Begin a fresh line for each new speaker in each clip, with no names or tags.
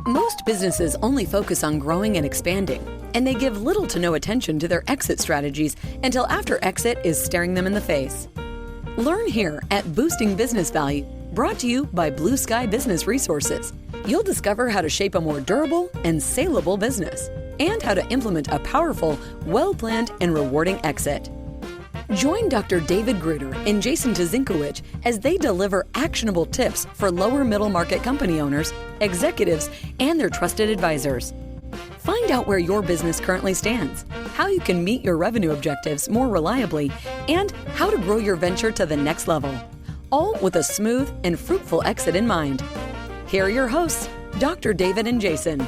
Most businesses only focus on growing and expanding, and they give little to no attention to their exit strategies until after exit is staring them in the face. Learn here at Boosting Business Value, brought to you by Blue Sky Business Resources. You'll discover how to shape a more durable and saleable business, and how to implement a powerful, well-planned, and rewarding exit. Join Dr. David Gruder and Jason Tuzinkewich as they deliver actionable tips for lower middle market company owners, executives, and their trusted advisors. Find out where your business currently stands, how you can meet your revenue objectives more reliably, and how to grow your venture to the next level, all with a smooth and fruitful exit in mind. Here are your hosts, Dr. David and Jason.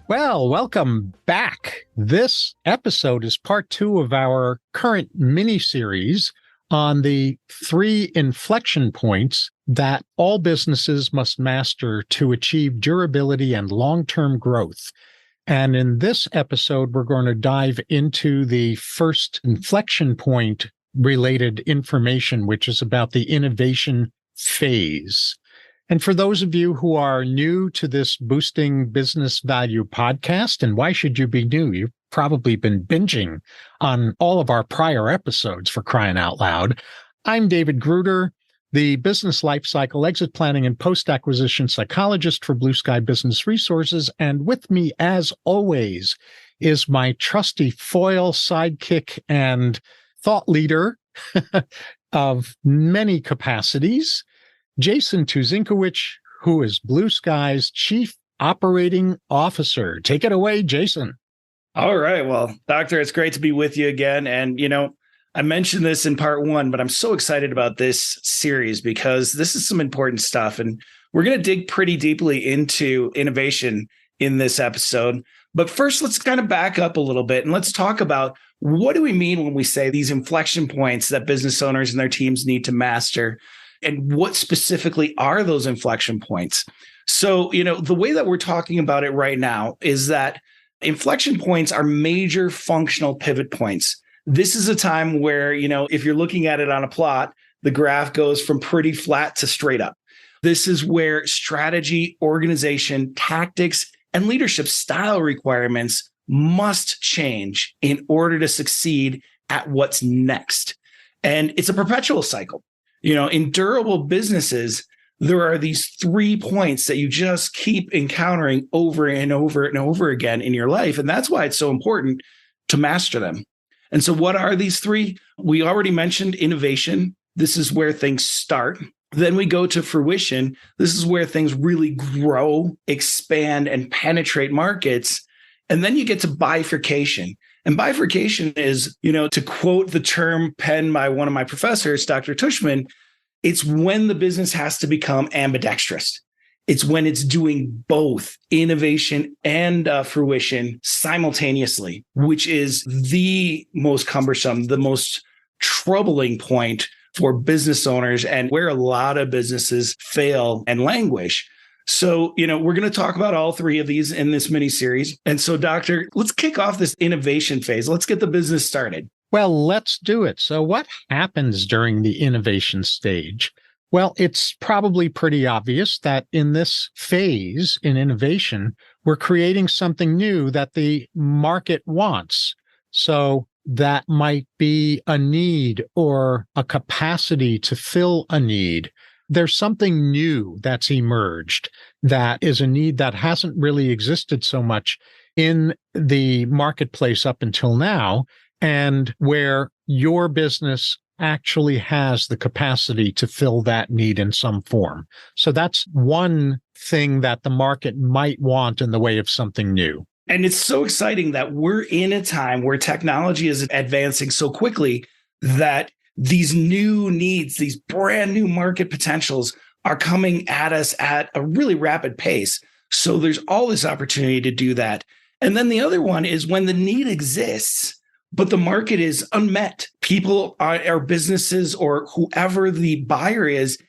Well, welcome back. This episode is part 2 of our current mini-series on the 3 inflection points that all businesses must master to achieve durability and long-term growth. And in this episode, we're going to dive into the first inflection point related information, which is about the innovation phase. And for those of you who are new to this Boosting Business Value podcast, and why should you be new? You've probably been binging on all of our prior episodes, for crying out loud. I'm David Gruder, the business lifecycle, exit planning, and post-acquisition psychologist for Blue Sky Business Resources. And with me, as always, is my trusty foil, sidekick, and thought leader of many capacities, Jason Tuzinkewich, who is Blue Sky's Chief Operating Officer. Take it away, Jason.
All right. Well, Doctor, it's great to be with you again. And, I mentioned this in part 1, but I'm so excited about this series because this is some important stuff. And we're going to dig pretty deeply into innovation in this episode. But first, let's kind of back up a little bit and let's talk about what do we mean when we say these inflection points that business owners and their teams need to master. And what specifically are those inflection points? So, the way that we're talking about it right now is that inflection points are major functional pivot points. This is a time where, if you're looking at it on a plot, the graph goes from pretty flat to straight up. This is where strategy, organization, tactics, and leadership style requirements must change in order to succeed at what's next. And it's a perpetual cycle. In durable businesses, there are these 3 points that you just keep encountering over and over and over again in your life. And that's why it's so important to master them. And so what are these 3? We already mentioned innovation. This is where things start. Then we go to fruition. This is where things really grow, expand, and penetrate markets. And then you get to bifurcation. And bifurcation is, to quote the term penned by one of my professors, Dr. Tushman, it's when the business has to become ambidextrous. It's when it's doing both innovation and fruition simultaneously, which is the most cumbersome, the most troubling point for business owners and where a lot of businesses fail and languish. So, we're going to talk about all 3 of these in this mini series. And so, Doctor, let's kick off this innovation phase. Let's get the business started.
Well, let's do it. So what happens during the innovation stage? Well, it's probably pretty obvious that in this phase in innovation, we're creating something new that the market wants. So that might be a need or a capacity to fill a need. There's something new that's emerged that is a need that hasn't really existed so much in the marketplace up until now, and where your business actually has the capacity to fill that need in some form. So that's one thing that the market might want in the way of something new.
And it's so exciting that we're in a time where technology is advancing so quickly that these new needs, these brand new market potentials are coming at us at a really rapid pace. So there's all this opportunity to do that. And then the other one is when the need exists, but the market is unmet. People are businesses or whoever the buyer is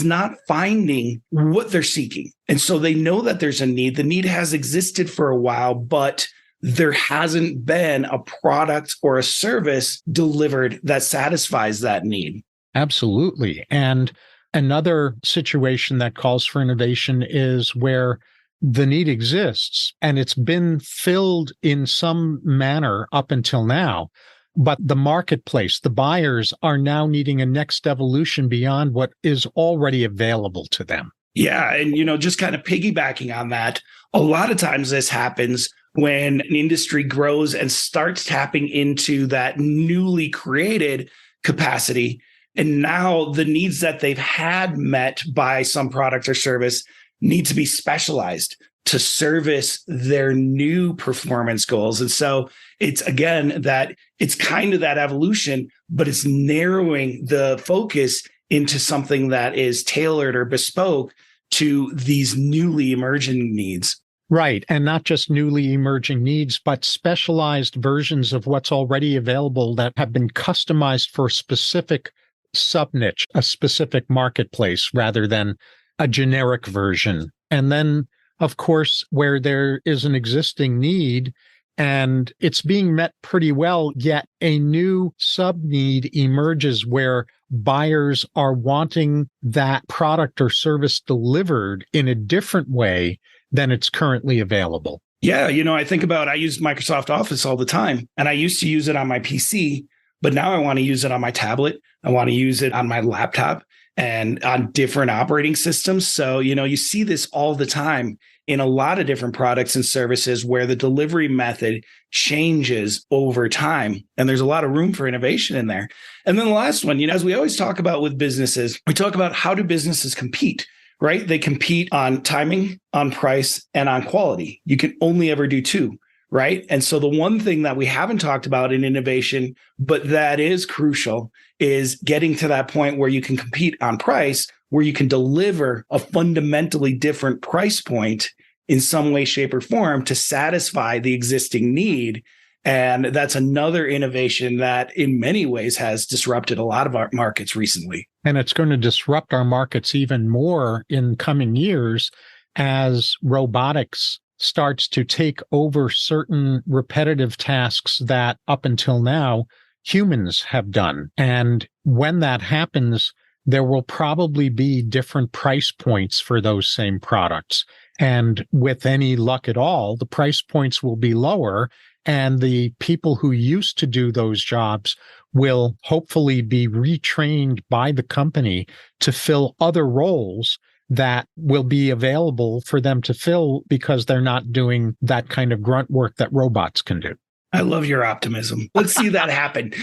not finding what they're seeking. And so they know that there's a need. The need has existed for a while, but there hasn't been a product or a service delivered that satisfies that need.
Absolutely. And Another situation that calls for innovation is where the need exists and it's been filled in some manner up until now. But the marketplace, the buyers are now needing a next evolution beyond what is already available to them.
Yeah. And, just kind of piggybacking on that, a lot of times this happens when an industry grows and starts tapping into that newly created capacity. And now the needs that they've had met by some product or service need to be specialized to service their new performance goals. And so it's again that it's kind of that evolution, but it's narrowing the focus into something that is tailored or bespoke to these newly emerging needs.
Right. And not just newly emerging needs, but specialized versions of what's already available that have been customized for a specific sub-niche, a specific marketplace, rather than a generic version. And then, of course, where there is an existing need and it's being met pretty well, yet a new sub-need emerges where buyers are wanting that product or service delivered in a different way than it's currently available.
Yeah, I think about, I use Microsoft Office all the time, and I used to use it on my PC, but now I want to use it on my tablet. I want to use it on my laptop and on different operating systems. So, you see this all the time in a lot of different products and services where the delivery method changes over time. And there's a lot of room for innovation in there. And then the last one, as we always talk about with businesses, we talk about how do businesses compete, right? They compete on timing, on price, and on quality. You can only ever do two, right? And so the one thing that we haven't talked about in innovation, but that is crucial, is getting to that point where you can compete on price, where you can deliver a fundamentally different price point in some way, shape, or form to satisfy the existing need. And that's another innovation that in many ways has disrupted a lot of our markets recently.
And it's going to disrupt our markets even more in coming years as robotics starts to take over certain repetitive tasks that up until now humans have done. And when that happens, there will probably be different price points for those same products. And with any luck at all, the price points will be lower. And the people who used to do those jobs will hopefully be retrained by the company to fill other roles that will be available for them to fill because they're not doing that kind of grunt work that robots can do.
I love your optimism. Let's see that happen.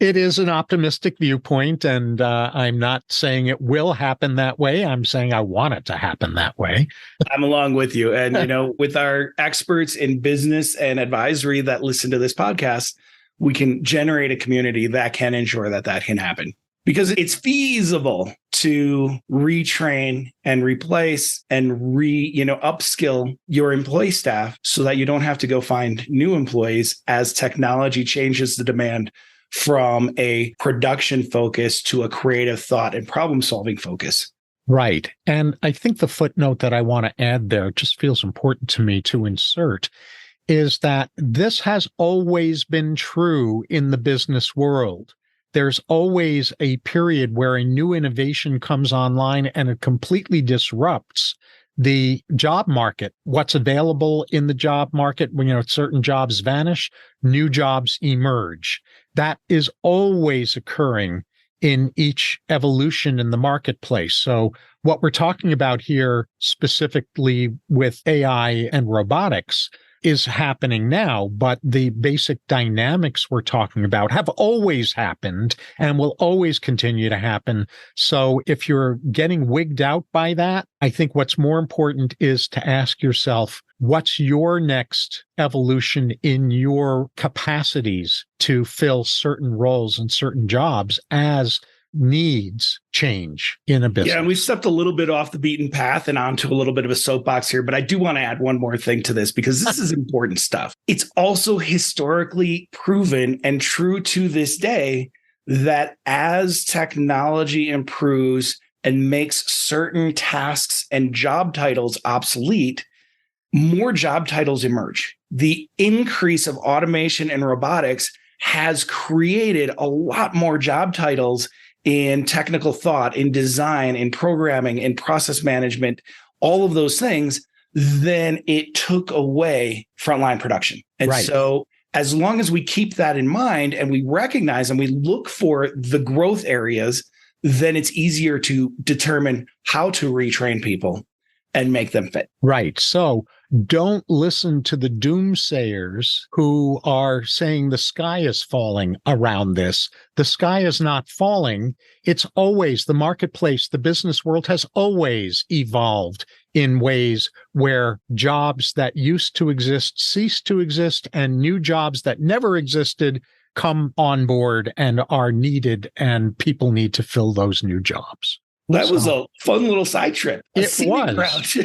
It is an optimistic viewpoint, and I'm not saying it will happen that way. I'm saying I want it to happen that way.
I'm along with you. And, with our experts in business and advisory that listen to this podcast, we can generate a community that can ensure that that can happen. Because it's feasible to retrain and replace and upskill your employee staff so that you don't have to go find new employees as technology changes the demand from a production focus to a creative thought and problem solving focus.
Right. And I think the footnote that I want to add there just feels important to me to insert is that this has always been true in the business world. There's always a period where a new innovation comes online and it completely disrupts the job market. What's available in the job market, when certain jobs vanish, new jobs emerge. That is always occurring in each evolution in the marketplace. So what we're talking about here specifically with AI and robotics is happening now, but the basic dynamics we're talking about have always happened and will always continue to happen. So if you're getting wigged out by that, I think what's more important is to ask yourself, what's your next evolution in your capacities to fill certain roles and certain jobs as needs change in a business?
Yeah, and we've stepped a little bit off the beaten path and onto a little bit of a soapbox here, but I do want to add one more thing to this because this is important stuff. It's also historically proven and true to this day that as technology improves and makes certain tasks and job titles obsolete, more job titles emerge. The increase of automation and robotics has created a lot more job titles in technical thought, in design, in programming, in process management, all of those things, then it took away frontline production. And
Right.
so as long as we keep that in mind and we recognize and we look for the growth areas, then it's easier to determine how to retrain people and make them fit.
Right. So don't listen to the doomsayers who are saying the sky is falling around this. The sky is not falling. It's always the marketplace. The business world has always evolved in ways where jobs that used to exist cease to exist, and new jobs that never existed come on board and are needed, and people need to fill those new jobs.
That was a fun little side trip.
It was.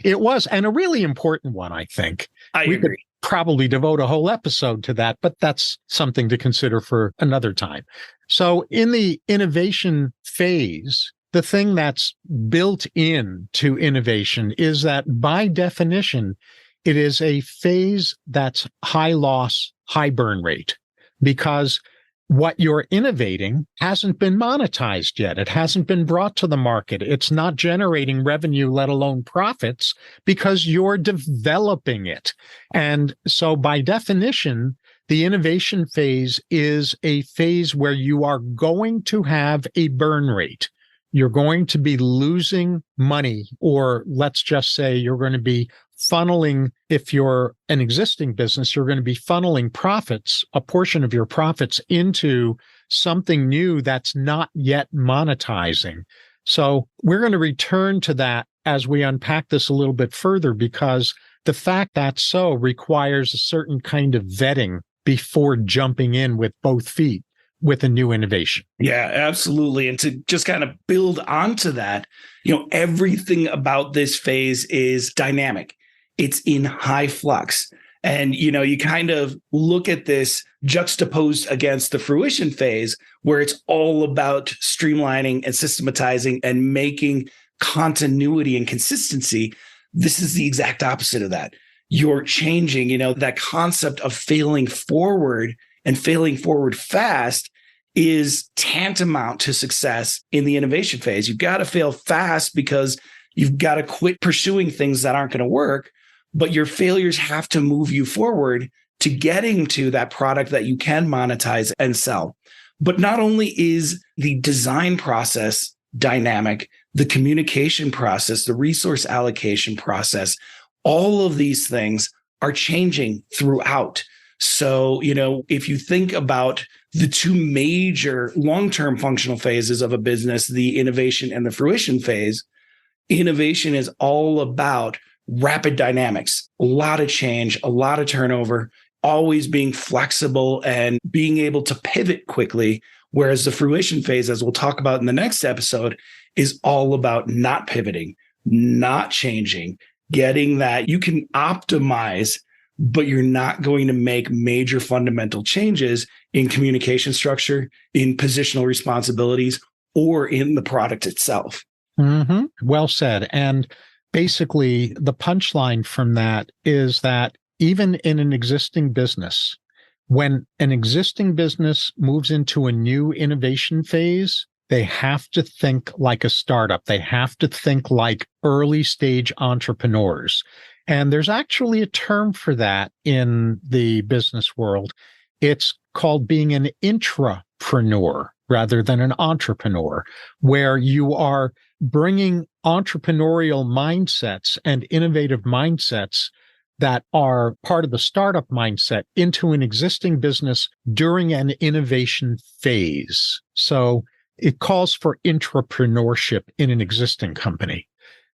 It was, and a really important one, I think.
We
could probably devote a whole episode to that, but that's something to consider for another time. So in the innovation phase, the thing that's built into innovation is that by definition, it is a phase that's high loss, high burn rate, because what you're innovating hasn't been monetized yet. It hasn't been brought to the market. It's not generating revenue, let alone profits, because you're developing it. And so by definition, the innovation phase is a phase where you are going to have a burn rate. You're going to be losing money, or let's just say you're going to be funneling, if you're an existing business, you're going to be funneling profits, a portion of your profits, into something new that's not yet monetizing. So we're going to return to that as we unpack this a little bit further, because the fact that's so requires a certain kind of vetting before jumping in with both feet with a new innovation.
Yeah, absolutely. And to just kind of build onto that, everything about this phase is dynamic. It's in high flux. And, you kind of look at this juxtaposed against the fruition phase, where it's all about streamlining and systematizing and making continuity and consistency. This is the exact opposite of that. You're changing, that concept of failing forward and failing forward fast is tantamount to success in the innovation phase. You've got to fail fast because you've got to quit pursuing things that aren't going to work, but your failures have to move you forward to getting to that product that you can monetize and sell. But not only is the design process dynamic, the communication process, the resource allocation process, all of these things are changing throughout. So, if you think about the two major long-term functional phases of a business, the innovation and the fruition phase, innovation is all about rapid dynamics, a lot of change, a lot of turnover, always being flexible and being able to pivot quickly. Whereas the fruition phase, as we'll talk about in the next episode, is all about not pivoting, not changing, getting that you can optimize, but you're not going to make major fundamental changes in communication structure, in positional responsibilities, or in the product itself.
Mm-hmm. Well said. And basically, the punchline from that is that even in an existing business, when an existing business moves into a new innovation phase, they have to think like a startup. They have to think like early stage entrepreneurs. And there's actually a term for that in the business world. It's called being an intrapreneur rather than an entrepreneur, where you are bringing entrepreneurial mindsets and innovative mindsets that are part of the startup mindset into an existing business during an innovation phase. So it calls for intrapreneurship in an existing company.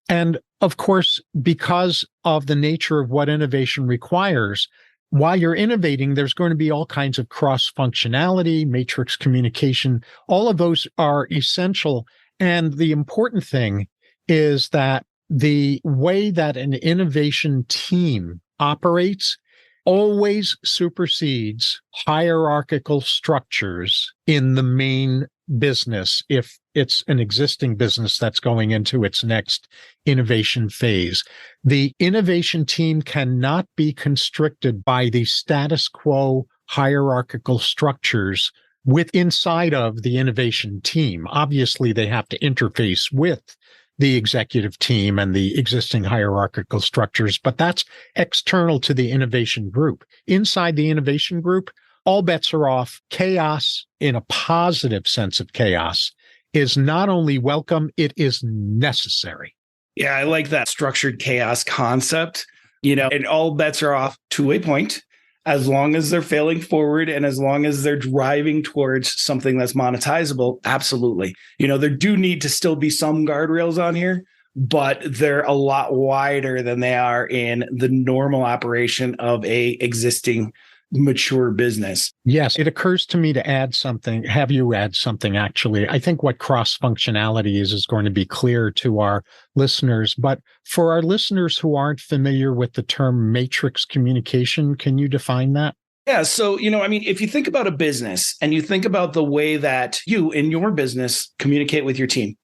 And of course, because of the nature of what innovation requires, while you're innovating, there's going to be all kinds of cross-functionality, matrix communication. All of those are essential. And the important thing is that the way that an innovation team operates always supersedes hierarchical structures in the main business if it's an existing business that's going into its next innovation phase. The innovation team cannot be constricted by the status quo hierarchical structures inside of the innovation team. Obviously, they have to interface with the executive team and the existing hierarchical structures, but that's external to the innovation group. Inside the innovation group, all bets are off. Chaos, in a positive sense of chaos, is not only welcome, it is necessary.
Yeah, I like that structured chaos concept. And all bets are off to a point, as long as they're failing forward and as long as they're driving towards something that's monetizable. Absolutely. There do need to still be some guardrails on here, but they're a lot wider than they are in the normal operation of a existing mature business.
Yes, it occurs to me to have you add something, actually. I think what cross-functionality is going to be clear to our listeners, but for our listeners who aren't familiar with the term matrix communication, can you define that?
Yeah. So, if you think about a business and you think about the way that you in your business communicate with your team,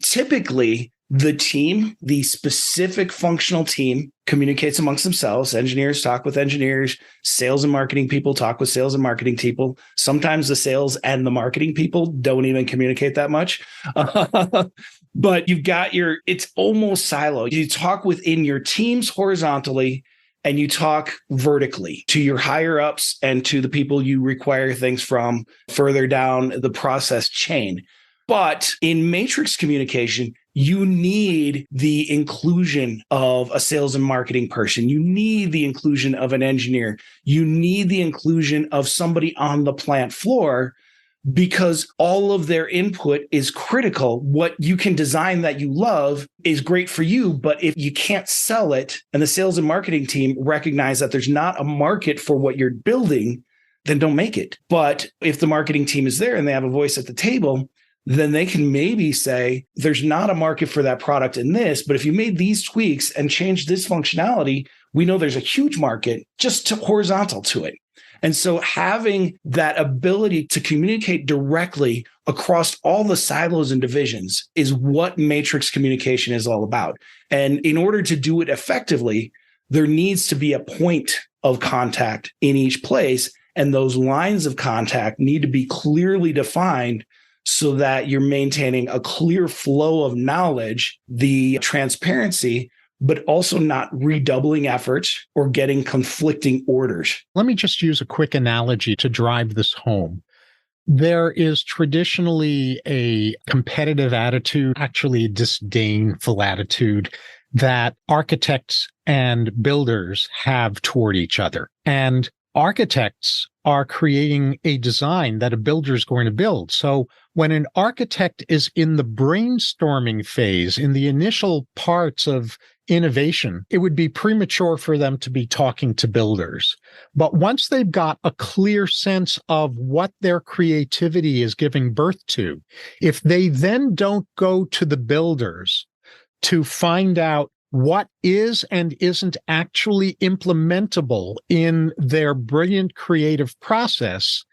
typically the specific functional team communicates amongst themselves. Engineers talk with engineers, sales and marketing people talk with sales and marketing people. Sometimes the sales and the marketing people don't even communicate that much. But you've got it's almost siloed. You talk within your teams horizontally and you talk vertically to your higher ups and to the people you require things from further down the process chain. But in matrix communication, you need the inclusion of a sales and marketing person. You need the inclusion of an engineer. You need the inclusion of somebody on the plant floor, because all of their input is critical. What you can design that you love is great for you, but if you can't sell it and the sales and marketing team recognize that there's not a market for what you're building, then don't make it. But if the marketing team is there and they have a voice at the table, then they can maybe say, there's not a market for that product in this, but if you made these tweaks and changed this functionality, we know there's a huge market just horizontal to it. And so having that ability to communicate directly across all the silos and divisions is what matrix communication is all about. And in order to do it effectively, there needs to be a point of contact in each place. And those lines of contact need to be clearly defined so that you're maintaining a clear flow of knowledge, the transparency, but also not redoubling efforts or getting conflicting orders.
Let me just use a quick analogy to drive this home. There is traditionally a competitive attitude, actually a disdainful attitude, that architects and builders have toward each other. And architects are creating a design that a builder is going to build. So when an architect is in the brainstorming phase, in the initial parts of innovation, it would be premature for them to be talking to builders. But once they've got a clear sense of what their creativity is giving birth to, if they then don't go to the builders to find out what is and isn't actually implementable in their brilliant creative process,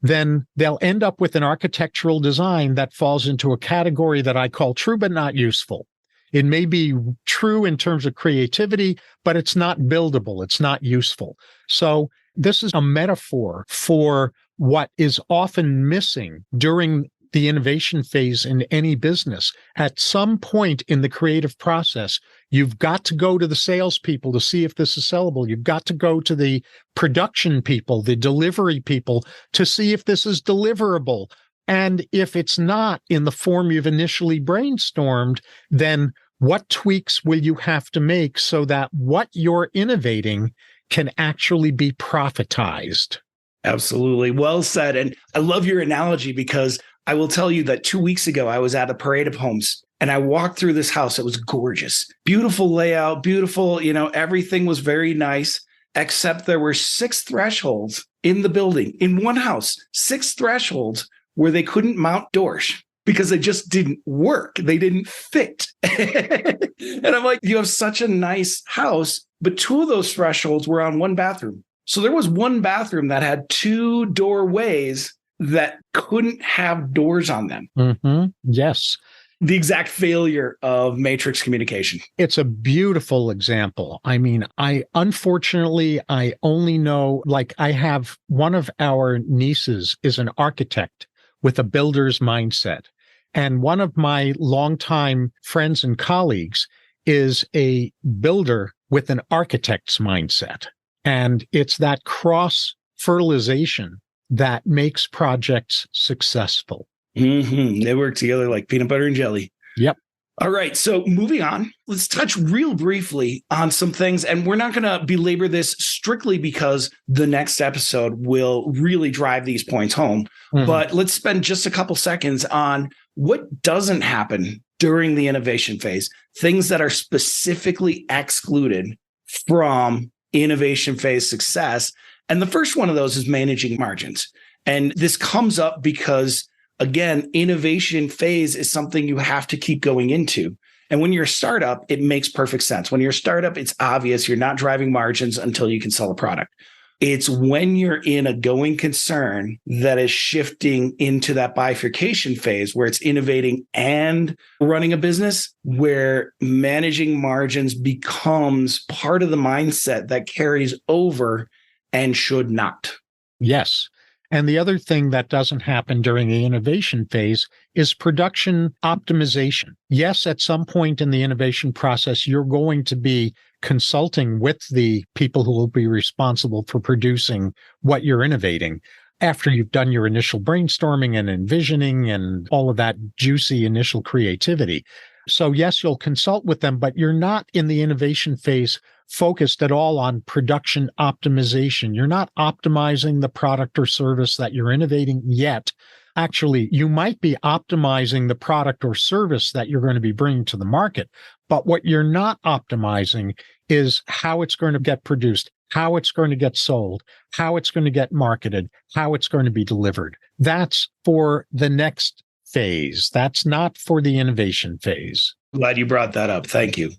then they'll end up with an architectural design that falls into a category that I call true but not useful. It may be true in terms of creativity, but it's not buildable. It's not useful. So this is a metaphor for what is often missing during the innovation phase in any business. At some point in the creative process, you've got to go to the salespeople to see if this is sellable. You've got to go to the production people, the delivery people, to see if this is deliverable. And if it's not in the form you've initially brainstormed, then what tweaks will you have to make so that what you're innovating can actually be profitized?
Absolutely. Well said. And I love your analogy, because I will tell you that 2 weeks ago, I was at a parade of homes and I walked through this house. It was gorgeous, beautiful layout, beautiful, everything was very nice, except there were 6 thresholds in the building, in one house, 6 thresholds where they couldn't mount doors because they just didn't work. They didn't fit. And I'm like, you have such a nice house, but 2 of those thresholds were on one bathroom. So there was one bathroom that had 2 doorways that couldn't have doors on them.
Mm-hmm. Yes.
the exact failure of matrix communication.
It's a beautiful example. I mean, unfortunately, I only know, like, I have one of our nieces is an architect with a builder's mindset. And one of my longtime friends and colleagues is a builder with an architect's mindset. And it's that cross fertilization that makes projects successful.
They work together like peanut butter and jelly.
Yep.
All right. So moving on, let's touch real briefly on some things. And we're not going to belabor this strictly because the next episode will really drive these points home. But let's spend just a couple seconds on what doesn't happen during the innovation phase, things that are specifically excluded from innovation phase success. And the first one of those is managing margins. And this comes up because, again, innovation phase is something you have to keep going into. And when you're a startup, it makes perfect sense. When you're a startup, it's obvious you're not driving margins until you can sell a product. It's when you're in a going concern that is shifting into that bifurcation phase where it's innovating and running a business, where managing margins becomes part of the mindset that carries over and should not.
Yes. And the other thing that doesn't happen during the innovation phase is production optimization. Yes, at some point in the innovation process, you're going to be consulting with the people who will be responsible for producing what you're innovating after you've done your initial brainstorming and envisioning and all of that juicy initial creativity. So yes, you'll consult with them, but you're not in the innovation phase focused at all on production optimization. You're not optimizing the product or service that you're innovating yet. Actually, you might be optimizing the product or service that you're going to be bringing to the market. But what you're not optimizing is how it's going to get produced, how it's going to get sold, how it's going to get marketed, how it's going to be delivered. That's for the next phase. That's not for the innovation phase.
Glad you brought that up. Thank you.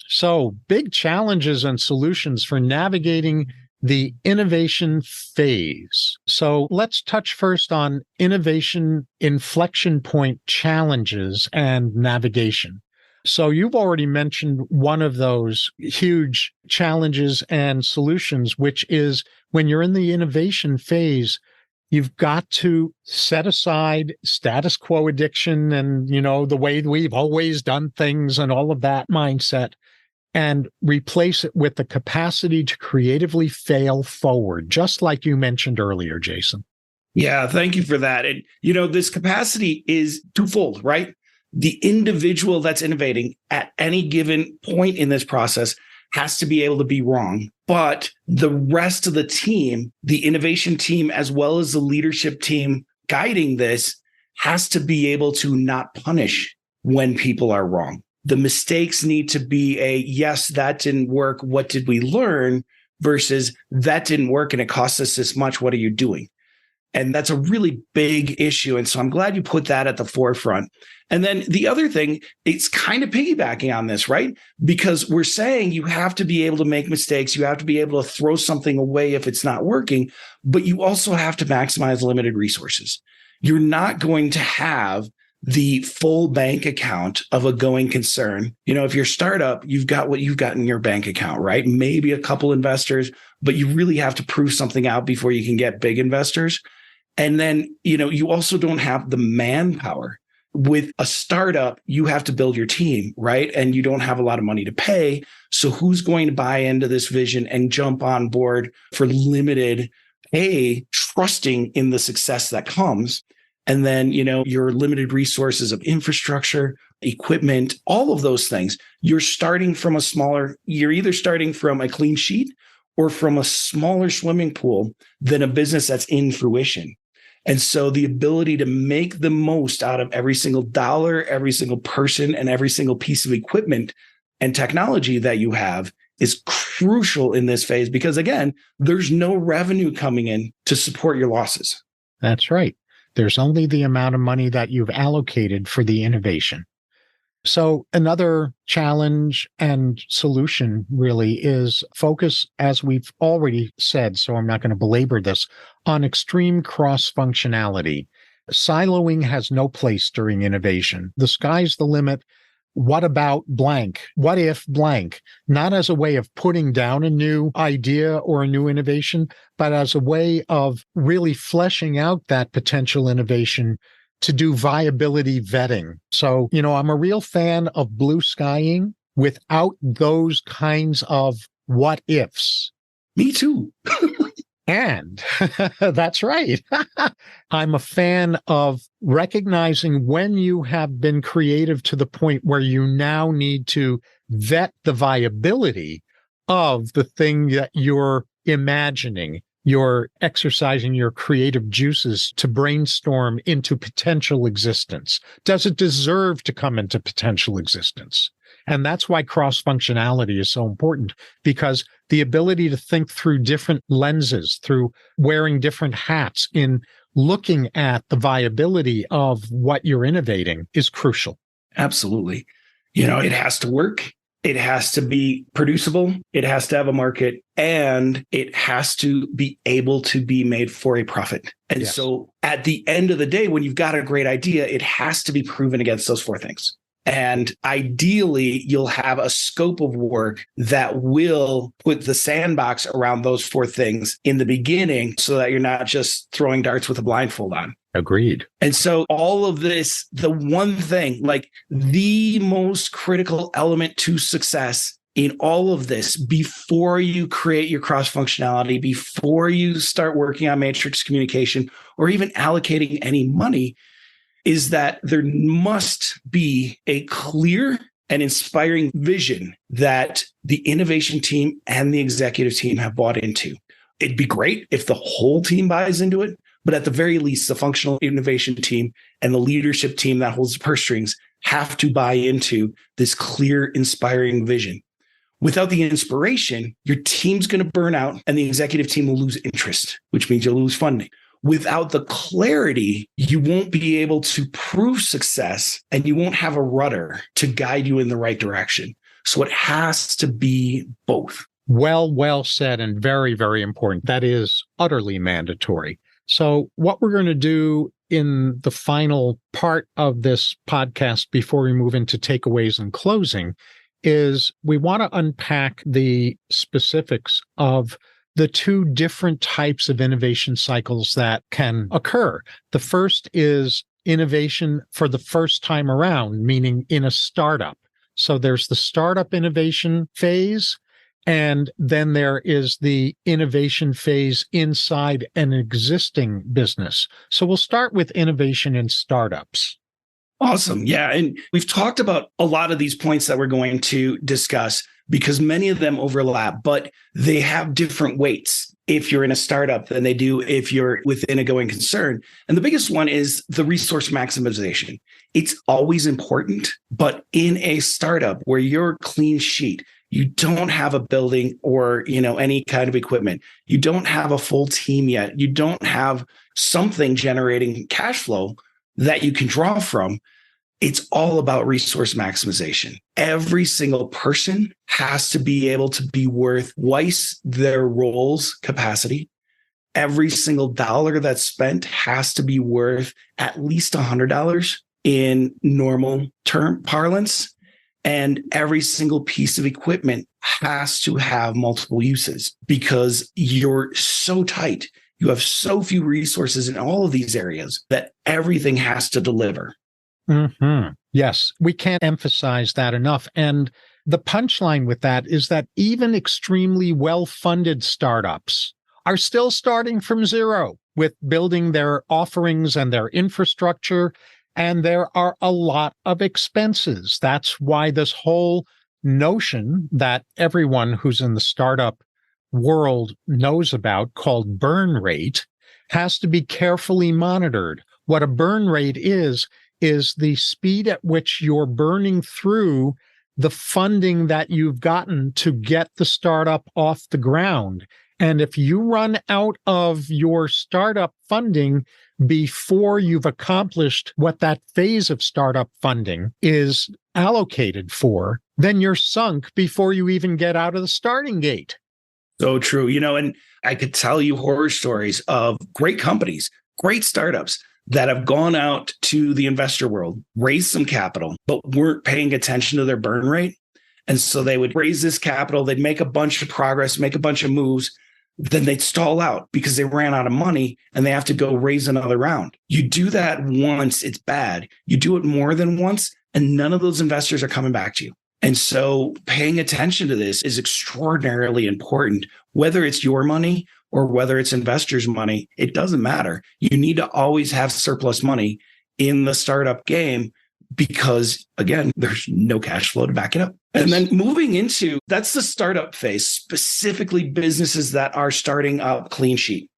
So big challenges and solutions for navigating the innovation phase. So let's touch first on innovation inflection point challenges and navigation. So you've already mentioned one of those huge challenges and solutions, which is when you're in the innovation phase, you've got to set aside status quo addiction and, the way we've always done things and all of that mindset, and replace it with the capacity to creatively fail forward, just like you mentioned earlier, Jason.
Yeah, thank you for that. And, this capacity is twofold, right? The individual that's innovating at any given point in this process has to be able to be wrong. But the rest of the team, the innovation team, as well as the leadership team guiding this, has to be able to not punish when people are wrong. The mistakes need to be yes, that didn't work. What did we learn? Versus that didn't work and it cost us this much. What are you doing? And that's a really big issue. And so I'm glad you put that at the forefront. And then the other thing, it's kind of piggybacking on this, right? Because we're saying you have to be able to make mistakes. You have to be able to throw something away if it's not working, but you also have to maximize limited resources. You're not going to have the full bank account of a going concern. If you're a startup, you've got what you've got in your bank account, right? Maybe a couple investors, but you really have to prove something out before you can get big investors. And then, you also don't have the manpower. With a startup, you have to build your team, right? And you don't have a lot of money to pay. So who's going to buy into this vision and jump on board for limited pay, trusting in the success that comes? And then, your limited resources of infrastructure, equipment, all of those things. You're either starting from a clean sheet or from a smaller swimming pool than a business that's in fruition. And so the ability to make the most out of every single dollar, every single person, and every single piece of equipment and technology that you have is crucial in this phase because, again, there's no revenue coming in to support your losses.
That's right. There's only the amount of money that you've allocated for the innovation. So another challenge and solution really is focus, as we've already said, so I'm not going to belabor this, on extreme cross-functionality. Siloing has no place during innovation. The sky's the limit. What about blank? What if blank? Not as a way of putting down a new idea or a new innovation, but as a way of really fleshing out that potential innovation to do viability vetting. So, I'm a real fan of blue skying without those kinds of what ifs.
Me too.
And that's right. I'm a fan of recognizing when you have been creative to the point where you now need to vet the viability of the thing that you're imagining. You're exercising your creative juices to brainstorm into potential existence. Does it deserve to come into potential existence? And that's why cross-functionality is so important, because the ability to think through different lenses, through wearing different hats in looking at the viability of what you're innovating is crucial.
Absolutely. It has to work. It has to be producible. It has to have a market, and it has to be able to be made for a profit. And
Yes.
So at the end of the day, when you've got a great idea, it has to be proven against those four things. And ideally, you'll have a scope of work that will put the sandbox around those four things in the beginning so that you're not just throwing darts with a blindfold on.
Agreed.
And so all of this, the one thing, like the most critical element to success in all of this, before you create your cross-functionality, before you start working on matrix communication, or even allocating any money, is that there must be a clear and inspiring vision that the innovation team and the executive team have bought into. It'd be great if the whole team buys into it, but at the very least, the functional innovation team and the leadership team that holds the purse strings have to buy into this clear, inspiring vision. Without the inspiration, your team's going to burn out and the executive team will lose interest, which means you'll lose funding. Without the clarity, you won't be able to prove success and you won't have a rudder to guide you in the right direction. So it has to be both.
Well said, and very, very important. That is utterly mandatory. So what we're going to do in the final part of this podcast before we move into takeaways and closing is we want to unpack the specifics of the two different types of innovation cycles that can occur. The first is innovation for the first time around, meaning in a startup. So there's the startup innovation phase, and then there is the innovation phase inside an existing business. So we'll start with innovation in startups.
Awesome. Yeah. And we've talked about a lot of these points that we're going to discuss because many of them overlap, but they have different weights if you're in a startup than they do if you're within a going concern. And the biggest one is the resource maximization. It's always important, but in a startup where you're clean sheet, you don't have a building or, any kind of equipment. You don't have a full team yet. You don't have something generating cash flow that you can draw from. It's all about resource maximization. Every single person has to be able to be worth twice their role's capacity. Every single dollar that's spent has to be worth at least $100 in normal term parlance. And every single piece of equipment has to have multiple uses because you're so tight. You have so few resources in all of these areas that everything has to deliver.
Mm-hmm. Yes, we can't emphasize that enough. And the punchline with that is that even extremely well-funded startups are still starting from zero with building their offerings and their infrastructure. And there are a lot of expenses. That's why this whole notion that everyone who's in the startup world knows about, called burn rate, has to be carefully monitored. What a burn rate is the speed at which you're burning through the funding that you've gotten to get the startup off the ground. And if you run out of your startup funding before you've accomplished what that phase of startup funding is allocated for, then you're sunk before you even get out of the starting gate.
So true. And I could tell you horror stories of great companies, great startups that have gone out to the investor world, raised some capital, but weren't paying attention to their burn rate. And so they would raise this capital, they'd make a bunch of progress, make a bunch of moves, then they'd stall out because they ran out of money and they have to go raise another round. You do that once, it's bad. You do it more than once, and none of those investors are coming back to you. And so paying attention to this is extraordinarily important, whether it's your money or whether it's investors' money, it doesn't matter. You need to always have surplus money in the startup game because, again, there's no cash flow to back it up. And then moving into, that's the startup phase, specifically businesses that are starting up clean sheet.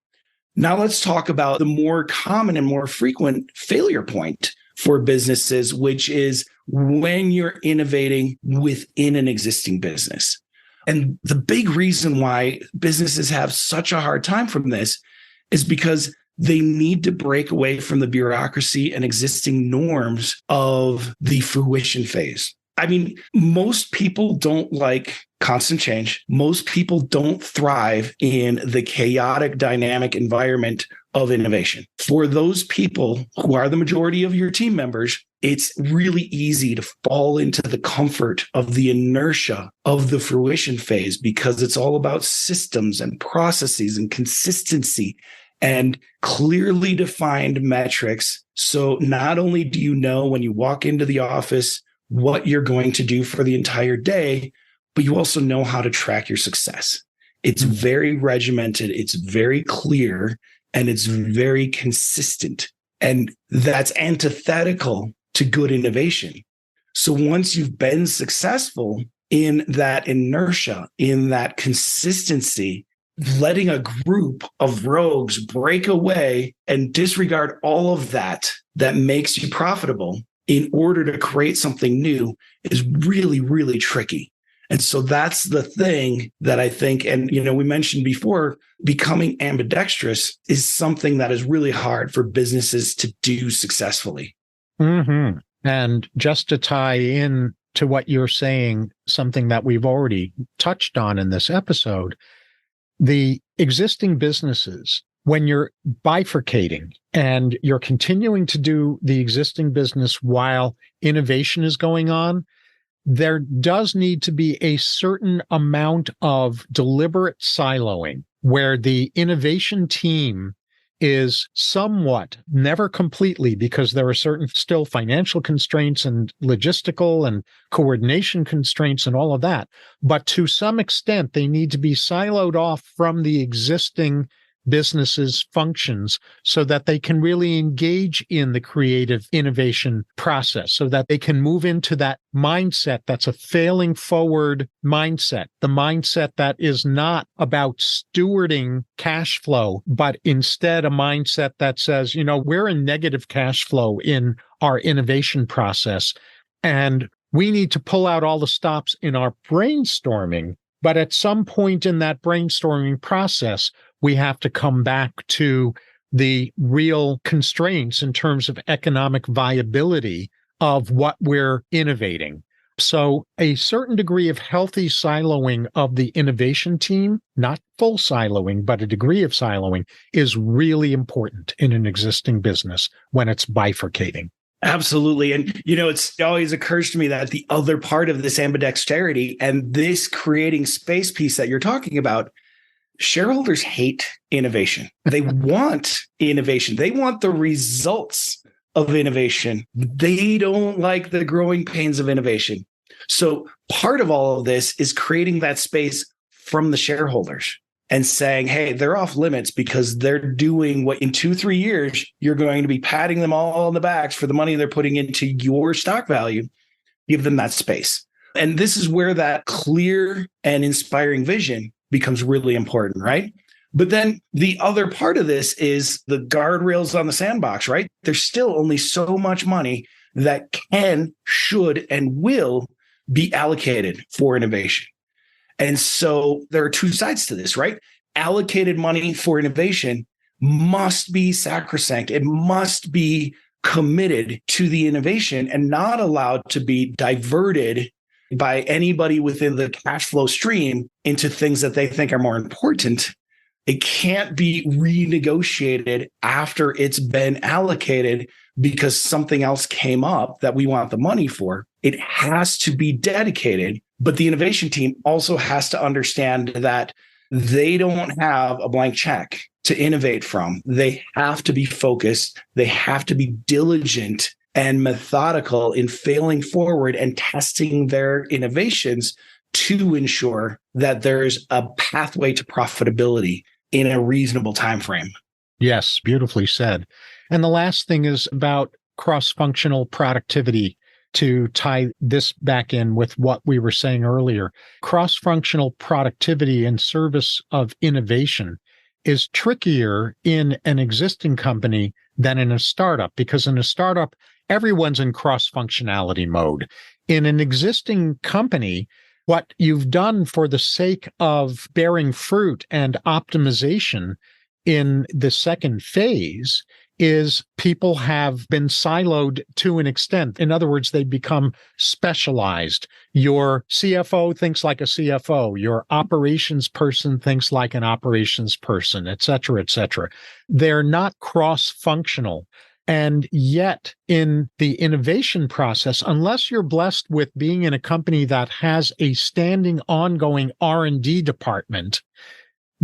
Now let's talk about the more common and more frequent failure point for businesses, which is when you're innovating within an existing business. And the big reason why businesses have such a hard time from this is because they need to break away from the bureaucracy and existing norms of the fruition phase. I mean, most people don't like constant change. Most people don't thrive in the chaotic, dynamic environment of innovation. For those people who are the majority of your team members, it's really easy to fall into the comfort of the inertia of the fruition phase because it's all about systems and processes and consistency and clearly defined metrics. So not only do you know when you walk into the office what you're going to do for the entire day, but you also know how to track your success. It's very regimented, it's very clear, and it's very consistent. And that's antithetical to good innovation. So once you've been successful in that inertia, in that consistency, letting a group of rogues break away and disregard all of that makes you profitable in order to create something new is really, really tricky. And so that's the thing that I think, and we mentioned before, becoming ambidextrous is something that is really hard for businesses to do successfully.
Mm-hmm. And just to tie in to what you're saying, something that we've already touched on in this episode, the existing businesses, when you're bifurcating and you're continuing to do the existing business while innovation is going on, there does need to be a certain amount of deliberate siloing where the innovation team is somewhat, never completely, because there are certain still financial constraints and logistical and coordination constraints and all of that. But to some extent, they need to be siloed off from the existing businesses' functions so that they can really engage in the creative innovation process, so that they can move into that mindset that's a failing forward mindset, the mindset that is not about stewarding cash flow, but instead a mindset that says, we're in negative cash flow in our innovation process, and we need to pull out all the stops in our brainstorming. But at some point in that brainstorming process, we have to come back to the real constraints in terms of economic viability of what we're innovating. So a certain degree of healthy siloing of the innovation team, not full siloing, but a degree of siloing, is really important in an existing business when it's bifurcating.
Absolutely. And, it always occurs to me that the other part of this ambidexterity and this creating space piece that you're talking about, shareholders hate innovation. They want innovation. They want the results of innovation. They don't like the growing pains of innovation. So part of all of this is creating that space from the shareholders and saying, hey, they're off limits because they're doing what in 2-3 years, you're going to be patting them all on the backs for the money they're putting into your stock value. Give them that space. And this is where that clear and inspiring vision becomes really important, right? But then the other part of this is the guardrails on the sandbox, right? There's still only so much money that can, should, and will be allocated for innovation. And so there are two sides to this, right? Allocated money for innovation must be sacrosanct. It must be committed to the innovation and not allowed to be diverted by anybody within the cash flow stream into things that they think are more important It can't be renegotiated after it's been allocated because something else came up that we want the money for. It has to be dedicated, but the innovation team also has to understand that they don't have a blank check to innovate from. They have to be focused. They have to be diligent and methodical in failing forward and testing their innovations to ensure that there's a pathway to profitability in a reasonable time frame.
Yes, beautifully said. And the last thing is about cross-functional productivity, to tie this back in with what we were saying earlier. Cross-functional productivity in service of innovation is trickier in an existing company than in a startup, because in a startup, everyone's in cross-functionality mode. In an existing company, what you've done for the sake of bearing fruit and optimization in the second phase is people have been siloed to an extent. In other words, they become specialized. Your CFO thinks like a CFO. Your operations person thinks like an operations person, et cetera, et cetera. They're not cross-functional. And yet, in the innovation process, unless you're blessed with being in a company that has a standing, ongoing R&D department,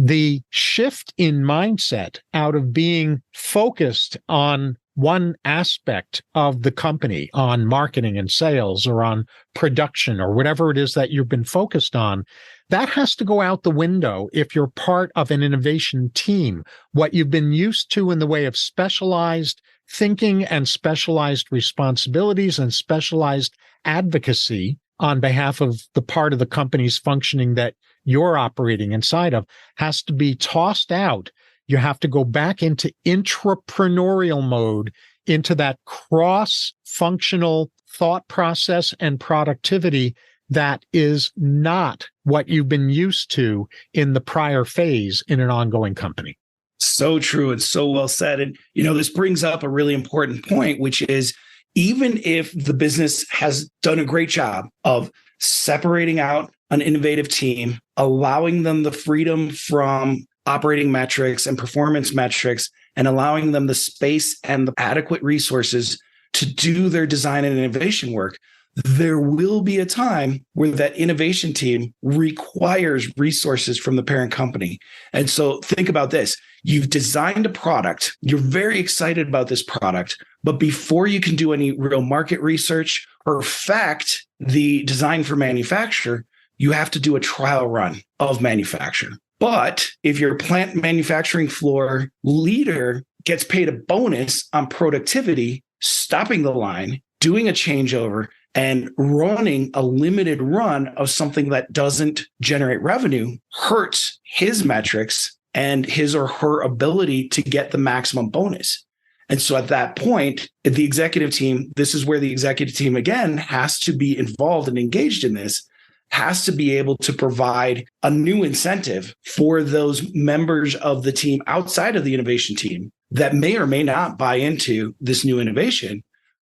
the shift in mindset out of being focused on one aspect of the company, on marketing and sales or on production or whatever it is that you've been focused on, that has to go out the window if you're part of an innovation team. What you've been used to in the way of specialized thinking and specialized responsibilities and specialized advocacy on behalf of the part of the company's functioning that you're operating inside of has to be tossed out. You have to go back into entrepreneurial mode, into that cross-functional thought process and productivity that is not what you've been used to in the prior phase in an ongoing company.
So true and so well said. And, this brings up a really important point, which is even if the business has done a great job of separating out an innovative team, allowing them the freedom from operating metrics and performance metrics, and allowing them the space and the adequate resources to do their design and innovation work, there will be a time where that innovation team requires resources from the parent company. And so think about this. You've designed a product. You're very excited about this product. But before you can do any real market research, perfect the design for manufacture, you have to do a trial run of manufacture. But if your plant manufacturing floor leader gets paid a bonus on productivity, stopping the line, doing a changeover, and running a limited run of something that doesn't generate revenue hurts his metrics and his or her ability to get the maximum bonus. And so at that point, the executive team, this is where the executive team, again, has to be involved and engaged in this, has to be able to provide a new incentive for those members of the team outside of the innovation team that may or may not buy into this new innovation,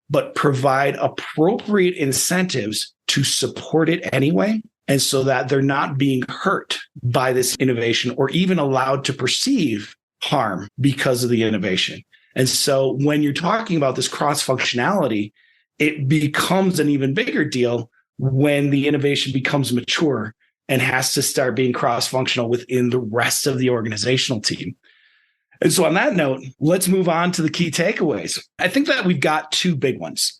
but provide appropriate incentives to support it anyway. And so that they're not being hurt by this innovation or even allowed to perceive harm because of the innovation. And so when you're talking about this cross-functionality, it becomes an even bigger deal when the innovation becomes mature and has to start being cross-functional within the rest of the organizational team. And so on that note, let's move on to the key takeaways. I think that we've got two big ones.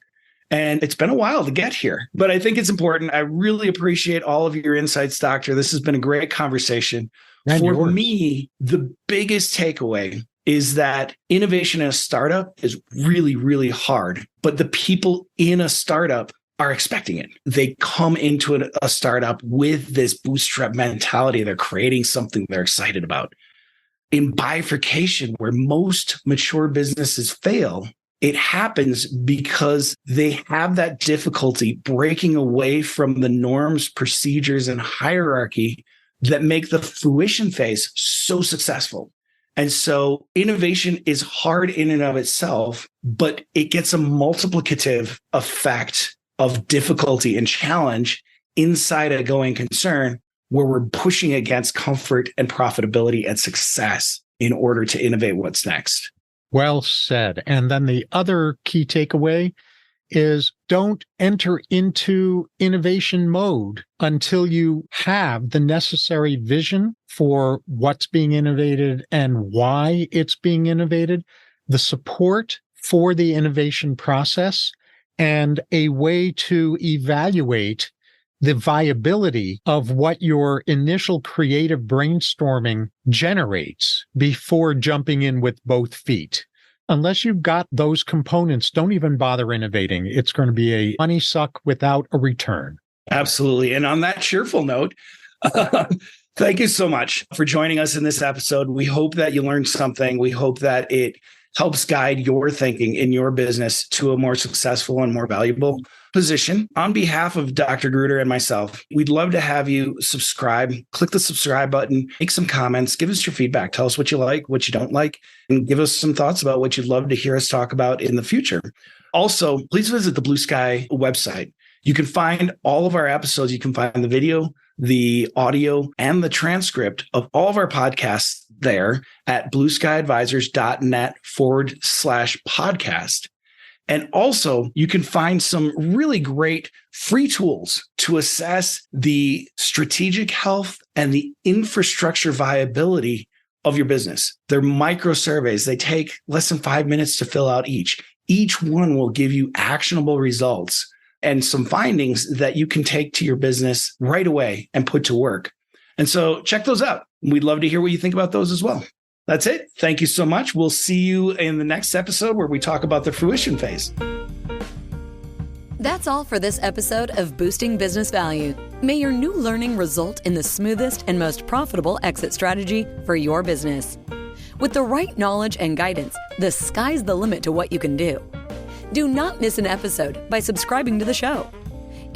And it's been a while to get here, but I think it's important. I really appreciate all of your insights, Doctor. This has been a great conversation.
And
For
yours.
me, the biggest takeaway is that innovation in a startup is really, really hard, but the people in a startup are expecting it. They come into a startup with this bootstrap mentality. They're creating something they're excited about. In bifurcation, where most mature businesses fail, it happens because they have that difficulty breaking away from the norms, procedures, and hierarchy that make the fruition phase so successful. And so innovation is hard in and of itself, but it gets a multiplicative effect of difficulty and challenge inside a going concern where we're pushing against comfort and profitability and success in order to innovate what's next.
Well said. And then the other key takeaway is don't enter into innovation mode until you have the necessary vision for what's being innovated and why it's being innovated, the support for the innovation process, and a way to evaluate the viability of what your initial creative brainstorming generates before jumping in with both feet. Unless you've got those components, don't even bother innovating. It's going to be a money suck without a return.
Absolutely. And on that cheerful note, thank you so much for joining us in this episode. We hope that you learned something. We hope that it helps guide your thinking in your business to a more successful and more valuable position. On behalf of Dr. Gruder and myself, we'd love to have you subscribe. Click the subscribe button, make some comments, give us your feedback. Tell us what you like, what you don't like, and give us some thoughts about what you'd love to hear us talk about in the future. Also, please visit the Blue Sky website. You can find all of our episodes. You can find the video, the audio, and the transcript of all of our podcasts there at blueskyadvisors.net/podcast. And also, you can find some really great free tools to assess the strategic health and the infrastructure viability of your business. They're micro surveys. They take less than 5 minutes to fill out each. Each one will give you actionable results and some findings that you can take to your business right away and put to work. And so check those out. We'd love to hear what you think about those as well. That's it. Thank you so much. We'll see you in the next episode where we talk about the fruition phase.
That's all for this episode of Boosting Business Value. May your new learning result in the smoothest and most profitable exit strategy for your business. With the right knowledge and guidance, the sky's the limit to what you can do. Do not miss an episode by subscribing to the show.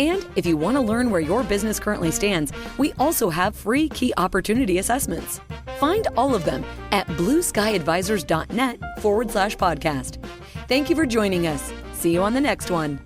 And if you want to learn where your business currently stands, we also have free key opportunity assessments. Find all of them at blueskyadvisors.net/podcast. Thank you for joining us. See you on the next one.